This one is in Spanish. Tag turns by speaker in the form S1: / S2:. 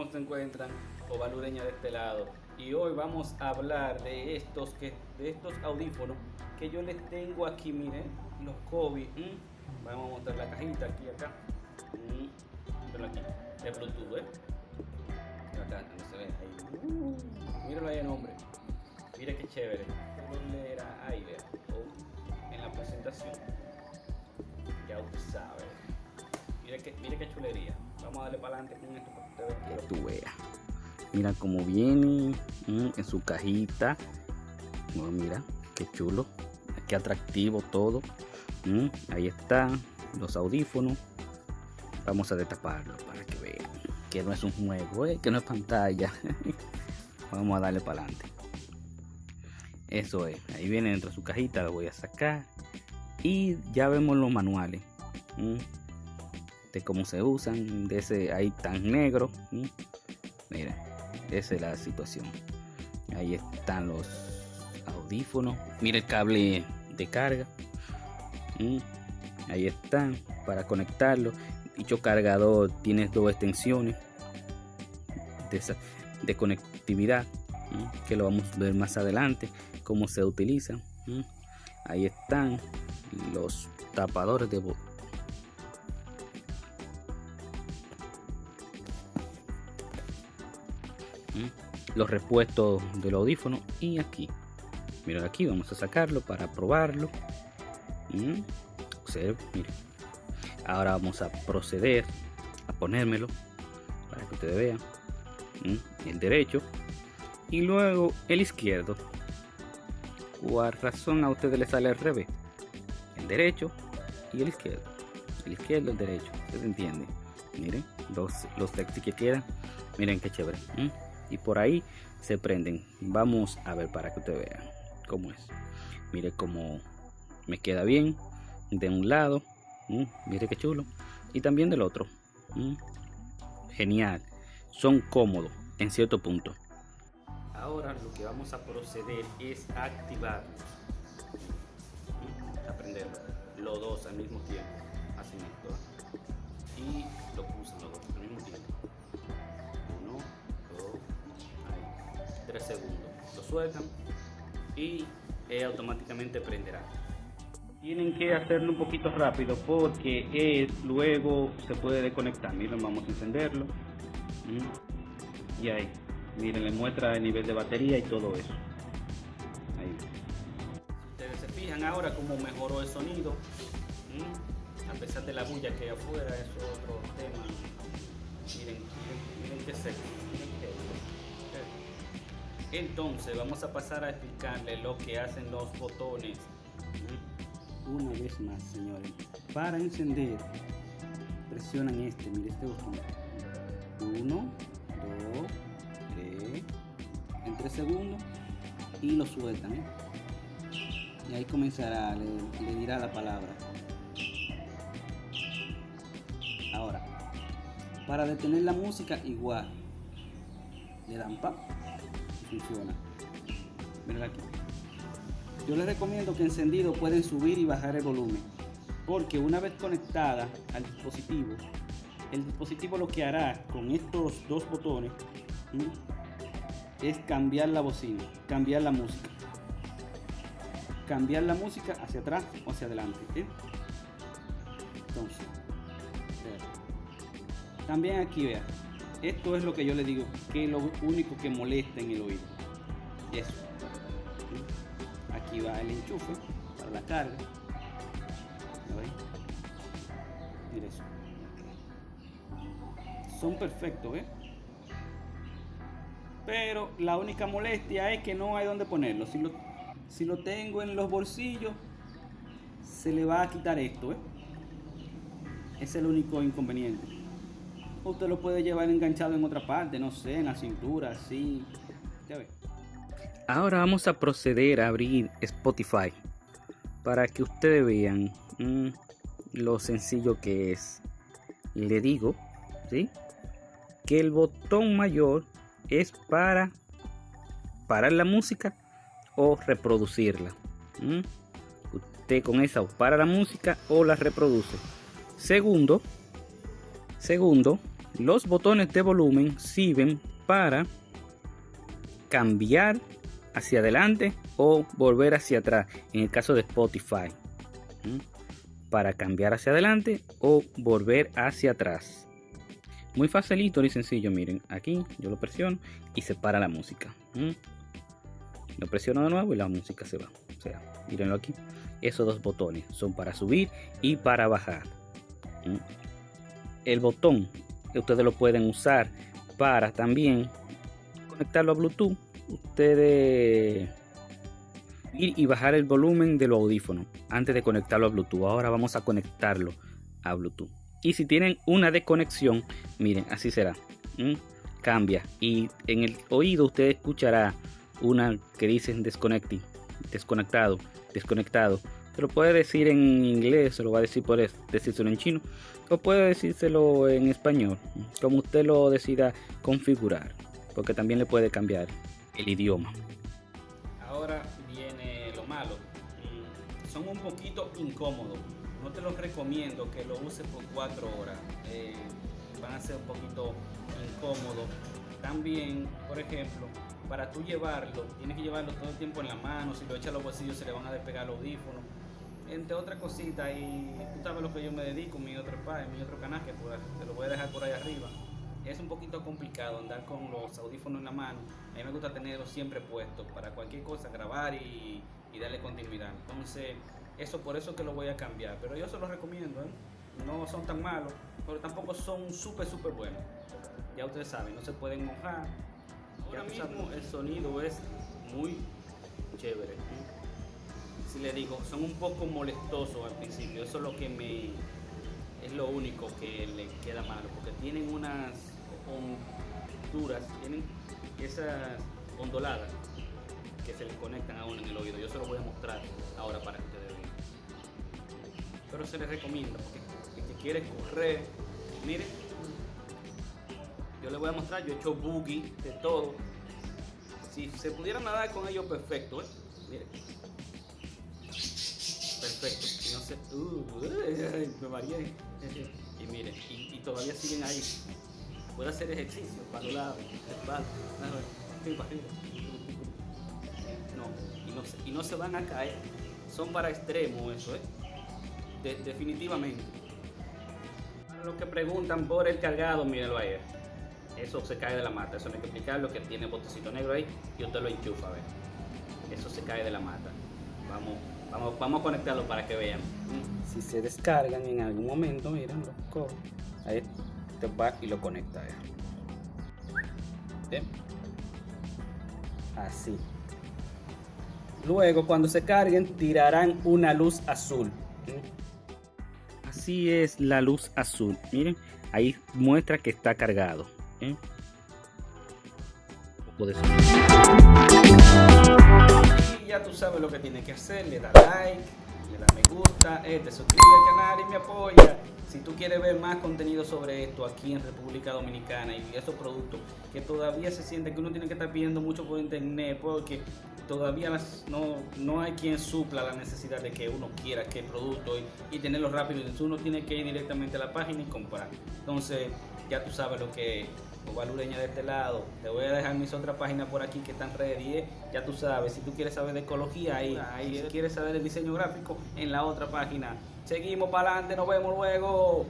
S1: ¿Cómo se encuentran? Ovalureña de este lado. Y hoy vamos a hablar de estos audífonos que yo les tengo aquí, miren, los Kobe. Vamos a mostrar la cajita aquí, acá. Míralo aquí, de Bluetooth, acá, no se ve ahí. Míralo ahí el nombre. Mira qué chévere. Ahí, vea. En la presentación. Ya usted sabe. Mira qué chulería. Vamos a darle para adelante con esto para que tú veas. Mira cómo viene en su cajita. Bueno, mira qué chulo, qué atractivo todo. Ahí están los audífonos. Vamos a destaparlo para que vean que no es un juego, que no es pantalla. Vamos a darle para adelante. Eso es, ahí viene dentro de su cajita, lo voy a sacar. Y ya vemos los manuales de cómo se usan, de ese ahí tan negro. Mira, esa es la situación. Ahí están los audífonos. Mira el cable de carga. Ahí están para conectarlo. Dicho cargador tiene dos extensiones de conectividad, que lo vamos a ver más adelante cómo se utilizan. Ahí están los tapadores de los repuestos del audífono. Y aquí, miren, aquí vamos a sacarlo para probarlo. Observe, miren. Ahora vamos a proceder a ponérmelo para que ustedes vean el derecho y luego el izquierdo. ¿Cuál razón a ustedes les sale al revés? El derecho y el izquierdo. El izquierdo, el derecho. ¿Se entiende? Miren los textos que quedan. Miren qué chévere. Y por ahí se prenden. Vamos a ver para que ustedes vean cómo es. Mire cómo me queda bien de un lado. Mire qué chulo. Y también del otro. Genial. Son cómodos en cierto punto. Ahora lo que vamos a proceder es a activarlos. A prenderlo. Los dos al mismo tiempo. Hacen esto. Y lo pulsan los dos al mismo tiempo. 1, 2, ahí. 3 segundos. Lo sueltan y automáticamente prenderá. Tienen que hacerlo un poquito rápido porque luego se puede desconectar. Miren, vamos a encenderlo. Y ahí, miren, le muestra el nivel de batería y todo eso. Ahí. Ustedes se fijan ahora cómo mejoró el sonido. A pesar de la bulla que hay afuera, es otro tema. Miren qué seco. Entonces vamos a pasar a explicarle lo que hacen los botones. Una vez más, señores, para encender presionan mire este botón. 1, 2, 3 en 3 segundos y lo sueltan, y ahí comenzará, le dirá la palabra. Ahora, para detener la música igual le dan pap y funciona. Miren aquí. Yo les recomiendo que encendido pueden subir y bajar el volumen, porque una vez conectada al dispositivo, el dispositivo lo que hará con estos dos botones es cambiar la bocina, cambiar la música hacia atrás o hacia adelante. Entonces, también aquí vean, esto es lo que yo les digo, que es lo único que molesta en el oído. Eso. Aquí va el enchufe para la carga. Mira eso. Son perfectos, pero la única molestia es que no hay donde ponerlo. Si lo tengo en los bolsillos, se le va a quitar esto, es el único inconveniente. Usted lo puede llevar enganchado en otra parte, no sé, en la cintura, así. Ya ve. Ahora vamos a proceder a abrir Spotify para que ustedes vean lo sencillo que es. Le digo, ¿sí?, que el botón mayor es para parar la música o reproducirla. Usted con esa para la música o la reproduce. Segundo, los botones de volumen sirven para cambiar hacia adelante o volver hacia atrás. En el caso de Spotify, para cambiar hacia adelante o volver hacia atrás. Muy facilito y sencillo. Miren, aquí yo lo presiono y se para la música. Lo presiono de nuevo y la música se va. O sea, mírenlo aquí. Esos dos botones son para subir y para bajar. El botón que ustedes lo pueden usar para también conectarlo a Bluetooth. Ustedes ir y bajar el volumen de los audífonos antes de conectarlo a Bluetooth. Ahora vamos a conectarlo a Bluetooth. Y si tienen una desconexión, miren, así será. Cambia. Y en el oído usted escuchará una que dice desconectado. Se lo puede decir en inglés, se lo va a decir, puede decírselo en chino, o puede decírselo en español, como usted lo decida configurar, porque también le puede cambiar el idioma. Ahora viene lo malo. Son un poquito incómodos. No te los recomiendo que lo uses por 4 horas. Van a ser un poquito incómodos. También, por ejemplo, para tú llevarlo, tienes que llevarlo todo el tiempo en la mano. Si lo echas a los bolsillos se le van a despegar los audífonos, entre otras cositas. Y tú sabes lo que yo me dedico, mi otro canal, que te lo voy a dejar por ahí arriba. Es un poquito complicado andar con los audífonos en la mano. A mí me gusta tenerlos siempre puestos para cualquier cosa, grabar y darle continuidad. Entonces, por eso que lo voy a cambiar. Pero yo se los recomiendo, no son tan malos, pero tampoco son súper buenos. Ya ustedes saben, no se pueden mojar. Ahora mismo el sonido es muy chévere. Si le digo, son un poco molestosos al principio. Eso es lo que es lo único que le queda malo, porque tienen unas honduras, tienen esas onduladas que se les conectan a uno en el oído. Yo se lo voy a mostrar ahora para que ustedes vean. Pero se les recomienda, porque el que quiere correr, miren, yo les voy a mostrar, yo he hecho boogie de todo. Si se pudiera nadar con ellos, perfecto, miren. Perfecto, y no sé, me mareé. Y miren, y todavía siguen ahí. Puede hacer ejercicio, para los lados, espalda, y no se van a caer. Son para extremos eso, definitivamente. Para los que preguntan por el cargado, mírenlo ahí. Eso se cae de la mata, eso no hay que explicarlo, que tiene botoncito negro ahí y usted lo enchufa, eso se cae de la mata. Vamos a conectarlo para que vean. Si se descargan en algún momento, miren, los cojo. Ahí te va y lo conecta. Así. Luego, cuando se carguen, tirarán una luz azul. Así es la luz azul. Miren, ahí muestra que está cargado. Y ya tú sabes lo que tienes que hacer. Le da like, le da me gusta, te suscribes al canal y me apoya. Si tú quieres ver más contenido sobre esto aquí en República Dominicana y esos productos que todavía se siente que uno tiene que estar pidiendo mucho por internet, porque todavía no hay quien supla la necesidad de que uno quiera que el producto y tenerlo rápido. Entonces uno tiene que ir directamente a la página y comprar. Entonces ya tú sabes lo que es. Ovalureña de este lado. Te voy a dejar mis otras páginas por aquí que están ready, ya tú sabes. Si tú quieres saber de ecología, ahí. Si quieres saber de diseño gráfico, en la otra página. Seguimos para adelante, nos vemos luego.